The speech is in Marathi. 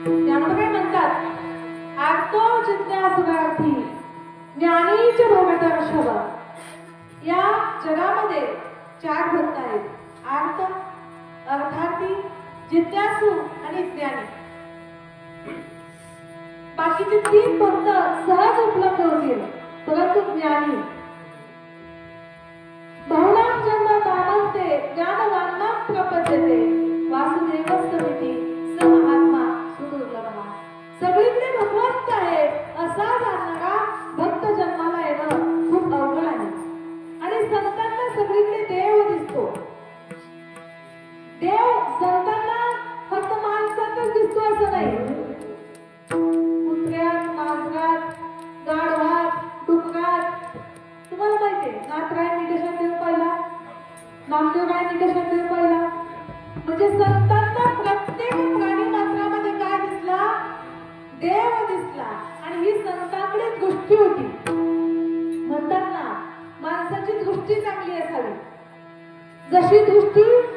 त्यामुळे म्हणतात आर्तो जिज्ञासुगार्थी ज्ञानीच भवतर्षभ. या जगामध्ये चार भक्त आहेत, आर्त, अर्थार्थी, जिज्ञासू आणि ज्ञानी. बाकीचे तीन भक्त सहज उपलब्ध होतील, परंतु ज्ञानी बहुनाम जन्म तामस्ते ज्ञानवान्नां प्रपद्यते वासुदेवस्तमिति स महात्मा सुदुर्लभः. सगळीकडे भगवंत आहे असा जाणणारा भक्त जन्माला येणं खूप अवघड आहे. आणि संतांना सगळीकडे देव दिसतो. देव संतांना फक्त माणसातच दिसतो असं नाही. कुत्र्यात, मांजरात, गाढवात, डुकरात. तुम्हाला माहितीये नाथराय निकषात देव पाहिला, नामदेवराय निकषात देव पाहिला. म्हणजे संतांना प्रत्येक प्राणी मात्रामध्ये काय दिसला? देव दिसला. आणि ही संतांकडे दृष्टी होती. म्हणतात ना माणसाची दृष्टी चांगली असावी. जशी दृष्टी